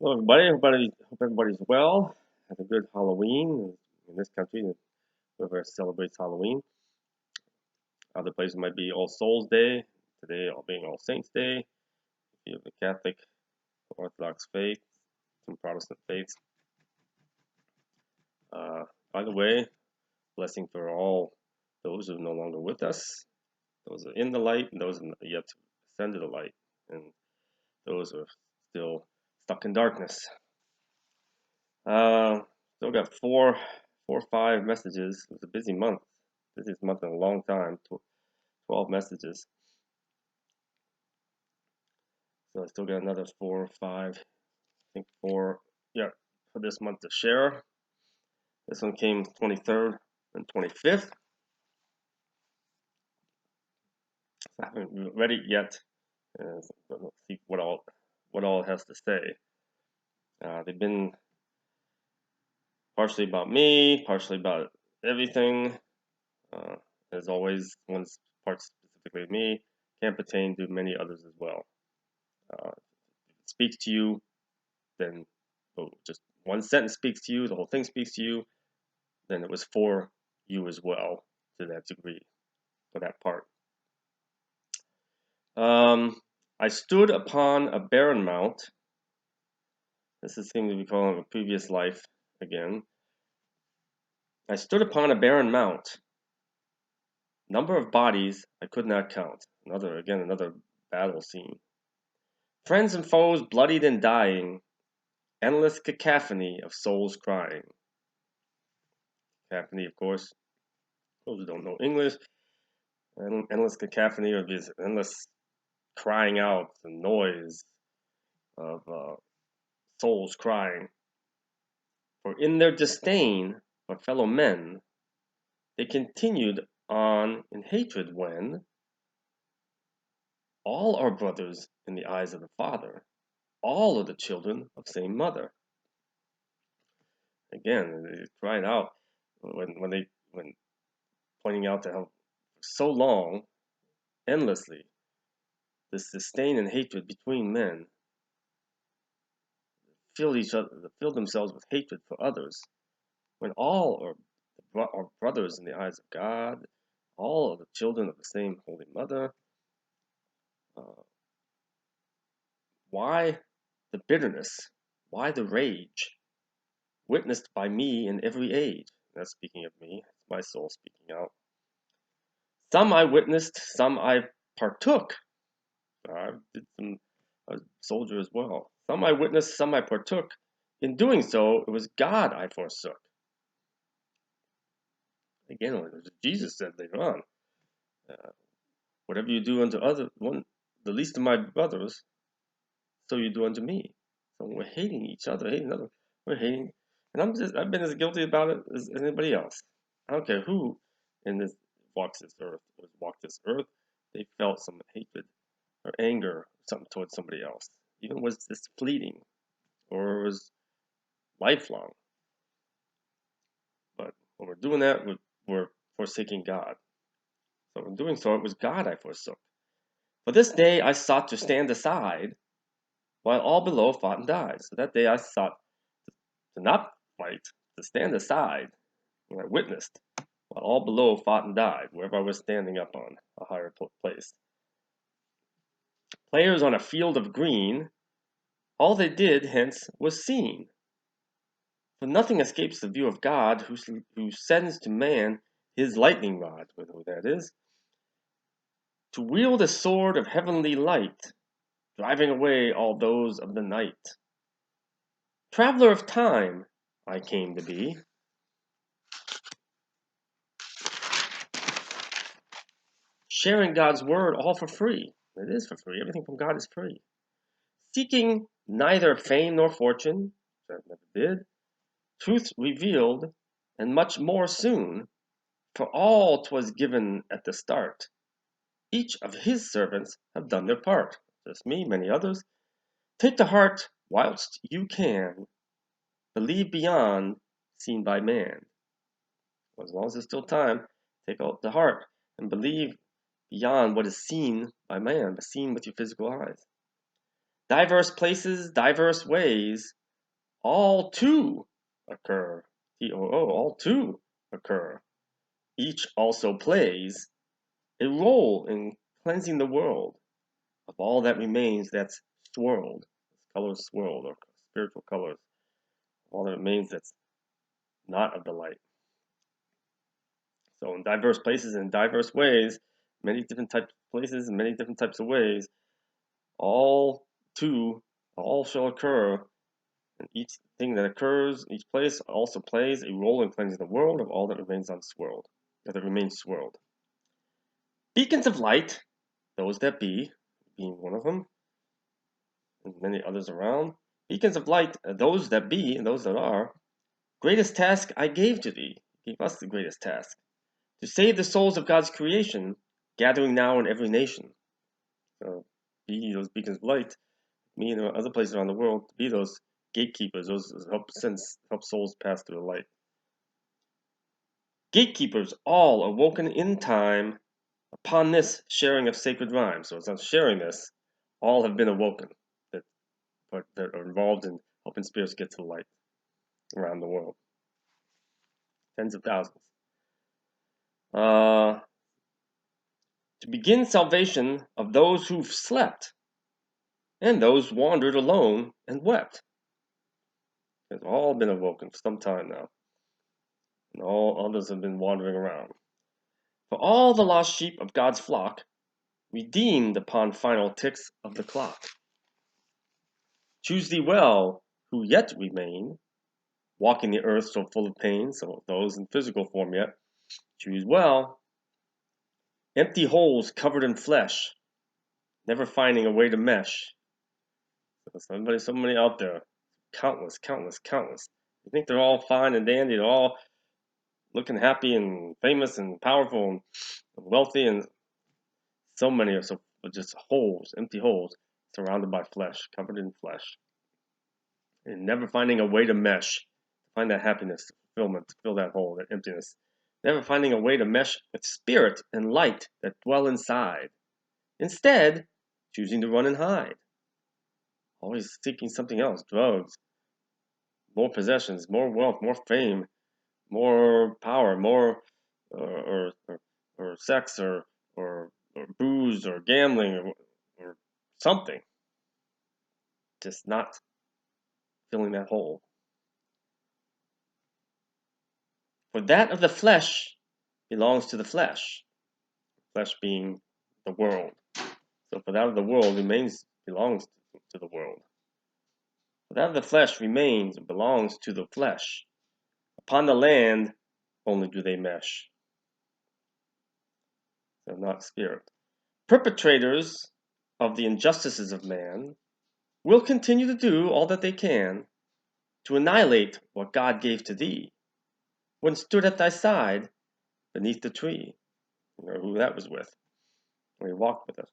Hello, everybody. Hope everybody's well. Have a good Halloween. In this country, whoever celebrates Halloween. Other places might be All Souls Day. Today, all being All Saints Day. If you have a Catholic, Orthodox faith, some Protestant faiths. Uh, by the way, blessing for all those who are no longer with us, those who are in the light, and those who are yet to ascend to the light, and those who are still stuck in darkness. Still got four or five messages. It was a busy month. Busiest month in a long time. 12 messages. So I still got another 4 or 5. I think 4. Yeah, for this month to share. This one came 23rd and 25th. I haven't read it yet. Let's see what all it has to say. They've been partially about me, partially about everything. As always, one's part specifically me can pertain to many others as well. If it speaks to you, then just one sentence speaks to you, the whole thing speaks to you, then it was for you as well to that degree, for that part. I stood upon a barren mount. This is seems to be calling a previous life again. I stood upon a barren mount. Number of bodies I could not count. Another battle scene. Friends and foes bloodied and dying. Endless cacophony of souls crying. Cacophony, of course. Those who don't know English, endless cacophony of this endless crying out, the noise of souls crying. For in their disdain for fellow men, they continued on in hatred when all are brothers in the eyes of the Father, all are the children of same mother. Again, they cried out when pointing out that how so long, endlessly, this disdain and hatred between men fill themselves with hatred for others, when all are brothers in the eyes of God, all are the children of the same Holy Mother. Why the bitterness? Why the rage? Witnessed by me in every age. That's speaking of me, it's my soul speaking out. Some I witnessed, some I partook. I did some a soldier as well. Some I witnessed, some I partook. In doing so, it was God I forsook. Again, Jesus said later on, whatever you do unto the least of my brothers, so you do unto me. So we're hating each other, we're hating, and I've been as guilty about it as anybody else. I don't care who in this walked this earth, they felt some hatred or anger or something towards somebody else. Even was this fleeting or was lifelong. But when we're doing that, we're forsaking God. So in doing so, it was God I forsook. For this day I sought to stand aside, while all below fought and died. So that day I sought to not fight, to stand aside, when I witnessed, while all below fought and died, wherever I was standing up on a higher place. Players on a field of green, all they did hence was seen. For nothing escapes the view of God, who sends to man his lightning rod, whatever that is, to wield a sword of heavenly light, driving away all those of the night. Traveler of time, I came to be. Sharing God's word all for free. It is for free. Everything from God is free. Seeking neither fame nor fortune, which I never did, truth revealed, and much more soon, for all 'twas given at the start. Each of his servants have done their part. Just me, many others. Take to heart whilst you can. Believe beyond seen by man. As long as there's still time, take out to heart and believe beyond what is seen by man, but seen with your physical eyes. diverse places, diverse ways, all two occur. T-O-O, all two occur. Each also plays a role in cleansing the world of all that remains that's swirled, colors swirled, or spiritual colors, all that remains that's not of the light. So in diverse places and diverse ways, many different types of places and many different types of ways, all shall occur, and each thing that occurs, each place also plays a role in cleansing the world of all that remains unswirled, that remains swirled. Beacons of light, those that be, being one of them, and many others around. Beacons of light, those that be, and those that are. Greatest task I gave to thee, gave us the greatest task, to save the souls of God's creation, gathering now in every nation. So be those beacons of light, me and other places around the world, to be those gatekeepers, those help souls pass through the light. Gatekeepers, all awoken in time upon this sharing of sacred rhymes. So it's not sharing this, all have been awoken that are involved in helping spirits get to the light around the world. Tens of thousands. To begin salvation of those who've slept and those wandered alone and wept. They've all been awoken for some time now, and all others have been wandering around. For all the lost sheep of God's flock, redeemed upon final ticks of the clock. Choose thee well, who yet remain, walking the earth so full of pain, so those in physical form yet, choose well. Empty holes covered in flesh, never finding a way to mesh. There's so many out there, countless. You think they're all fine and dandy, they're all looking happy and famous and powerful and wealthy, and so many are just holes, empty holes, surrounded by flesh, covered in flesh, and never finding a way to mesh, find that happiness, fulfillment, to fill that hole, that emptiness. Never finding a way to mesh with spirit and light that dwell inside. Instead, choosing to run and hide. Always seeking something else, drugs, more possessions, more wealth, more fame, more power, more or sex or booze or gambling or something. Just not filling that hole. For that of the flesh belongs to the flesh. Flesh being the world. So for that of the world belongs to the world. For that of the flesh remains and belongs to the flesh. Upon the land only do they mesh. They're not spirit. Perpetrators of the injustices of man will continue to do all that they can to annihilate what God gave to thee when stood at thy side beneath the tree. You know who that was with when he walked with us.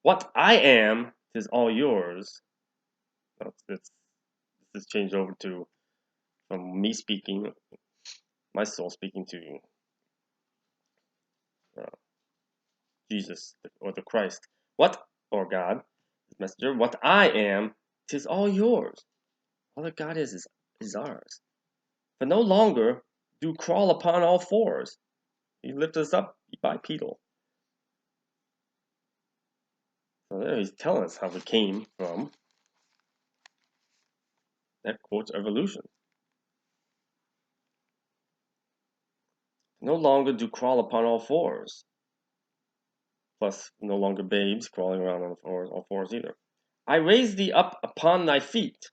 What I am is all yours. This is changed over to from me speaking, my soul speaking to Jesus or the Christ. What, or God, messenger, what I am, 'tis all yours. All that God is ours. For no longer do crawl upon all fours. He lift us up bipedal. So there he's telling us how we came from. That quotes evolution. No longer do crawl upon all fours. Plus, no longer babes crawling around on all fours either. I raise thee up upon thy feet.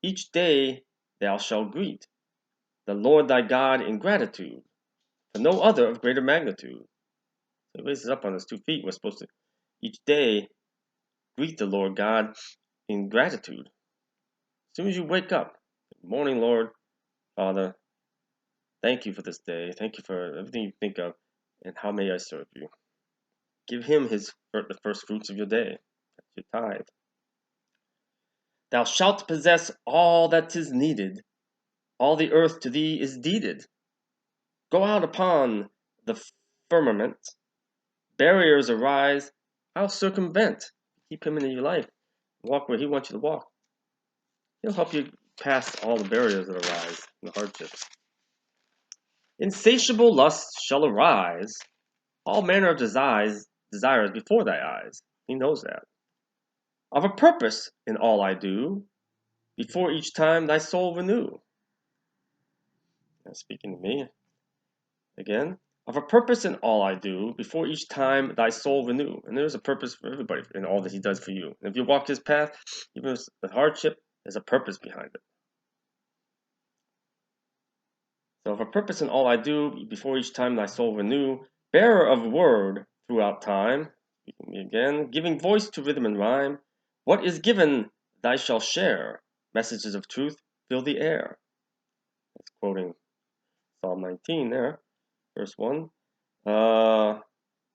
Each day thou shalt greet the Lord thy God in gratitude, for no other of greater magnitude. So he raises up on his 2 feet. We're supposed to each day greet the Lord God in gratitude. As soon as you wake up, good morning, Lord, Father, thank you for this day. Thank you for everything you think of, and how may I serve you? Give him the first fruits of your day. That's your tithe. Thou shalt possess all that is needed. All the earth to thee is deeded. Go out upon the firmament. Barriers arise, how circumvent? Keep him in your life. walk where He wants you to walk. He'll help you pass all the barriers that arise and the hardships. Insatiable lust shall arise, all manner of desires before thy eyes. He knows that. Of a purpose in all I do, before each time thy soul renew. Speaking to me again. Of a purpose in all I do, before each time thy soul renew. And there's a purpose for everybody in all that He does for you. And if you walk His path, even with hardship, there's a purpose behind it. So of a purpose in all I do, before each time thy soul renew, bearer of word throughout time, speaking to me again, giving voice to rhythm and rhyme, what is given thy shall share, messages of truth fill the air. That's quoting Psalm 19 there, verse 1.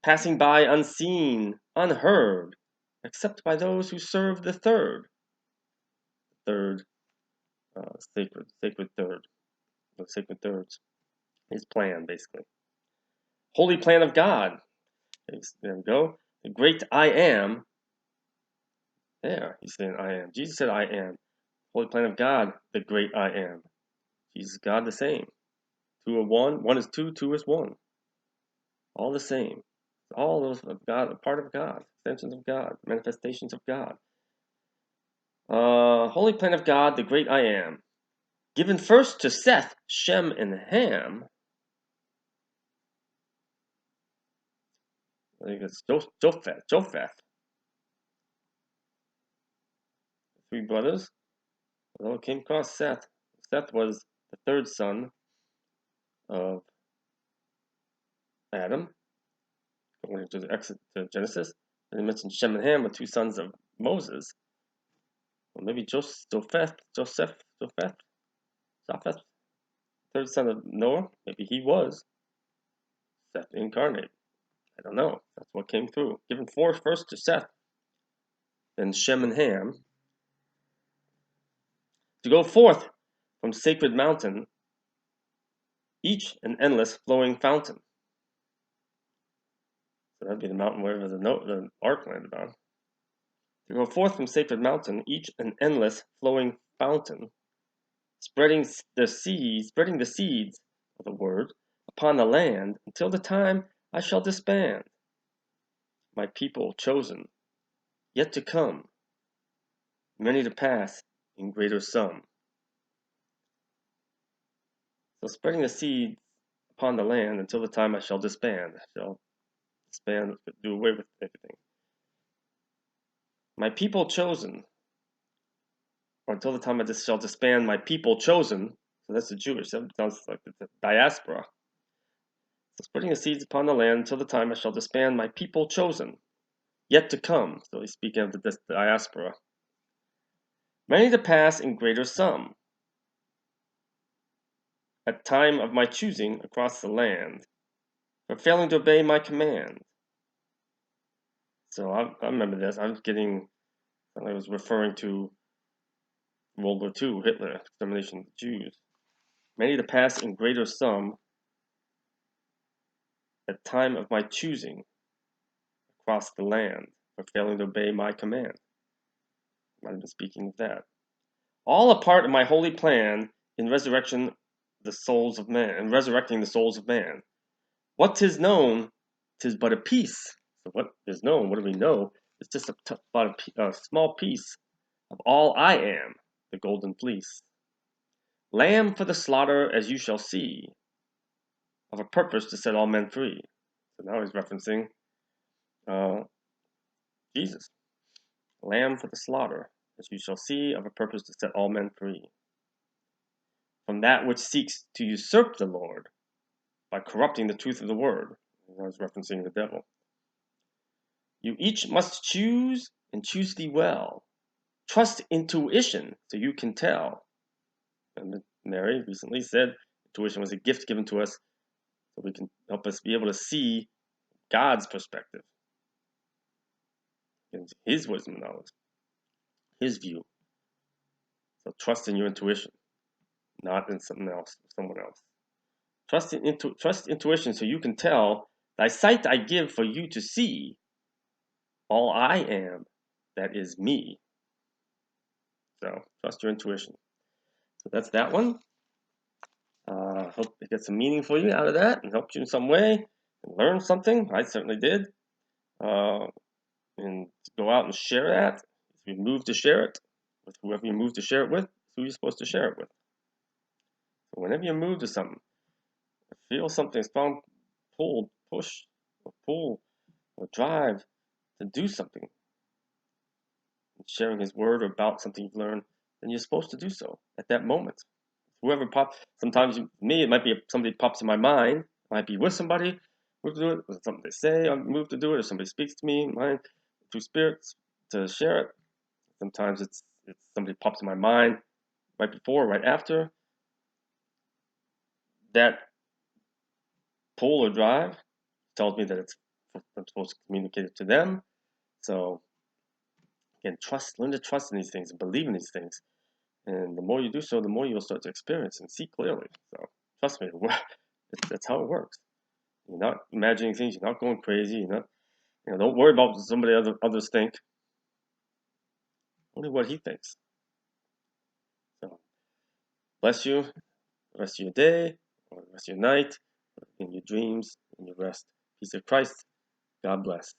Passing by unseen, unheard, except by those who serve the third sacred third, the sacred thirds, His plan, basically. Holy plan of God. There we go. The great I am. There, He's saying I am. Jesus said I am. Holy plan of God, the great I am. Jesus, God, the same. Two are one. One is two. Two is one. All the same. All those of God, a part of God, extensions of God, manifestations of God. Holy plan of God, the great I am. Given first to Seth, Shem, and Ham. I think it's Japheth. Three brothers. Well, it came across Seth. Seth was the third son of Adam, going into to Genesis. And he mentioned Shem and Ham were two sons of Moses. Or maybe Japheth, third son of Noah. Maybe he was Seth incarnate. I don't know. That's what came through. Given first to Seth, then Shem and Ham. To go forth from sacred mountain, each an endless flowing fountain. So that'd be the mountain where the ark landed on. To go forth from sacred mountain, each an endless flowing fountain, spreading the seeds of the word upon the land until the time I shall disband. My people chosen, yet to come, many to pass in greater sum. So spreading the seeds upon the land until the time I shall disband. I shall disband, do away with everything. My people chosen, or until the time I shall disband my people chosen. So that's the Jewish. That sounds like it's a diaspora. So spreading the seeds upon the land until the time I shall disband my people chosen, yet to come. So he's speaking of the diaspora. Many to pass in greater sum. At time of my choosing across the land, for failing to obey my command. So I remember this. I was referring to World War II, Hitler, extermination of the Jews. Many to pass in greater sum at time of my choosing across the land for failing to obey my command. I might have been speaking of that. All a part of my holy plan in resurrecting the souls of man. What 'tis known, 'tis but a piece. So what is known, what do we know? It's just a small piece of all I am, the golden fleece. Lamb for the slaughter, as you shall see, of a purpose to set all men free. So now he's referencing Jesus. Lamb for the slaughter, as you shall see, of a purpose to set all men free. From that which seeks to usurp the Lord by corrupting the truth of the word. I was referencing the devil. You each must choose and choose thee well. Trust intuition so you can tell. And Mary recently said intuition was a gift given to us so we can help us be able to see God's perspective, His wisdom and knowledge, His view. So trust in your intuition, not in someone else. Trust intuition so you can tell. Thy sight I give for you to see all I am, that is me. So trust your intuition. So that's that one. Hope it gets some meaning for you out of that and helped you in some way and learn something. I certainly did. And go out and share that. If you move to share it with whoever you move to share it with, who you're supposed to share it with. So whenever you move to something, feel something strong, push, or pull, or drive to do something, sharing His word about something you've learned, then you're supposed to do so at that moment. Whoever pops, sometimes me, it might be somebody pops in my mind. I might be with somebody, move to do it, or something they say, I move to do it, or somebody speaks to me, mind, through spirits to share it. Sometimes it's somebody pops in my mind right before, right after. That pull or drive tells me that I'm supposed to communicate it to them. So again, learn to trust in these things and believe in these things. And the more you do so, the more you'll start to experience and see clearly. So trust me, that's how it works. You're not imagining things. You're not going crazy. You're not, don't worry about what somebody others think. Only what He thinks. So bless you the rest of your day, or the rest of your night, in your dreams, in your rest. Peace of Christ. God bless.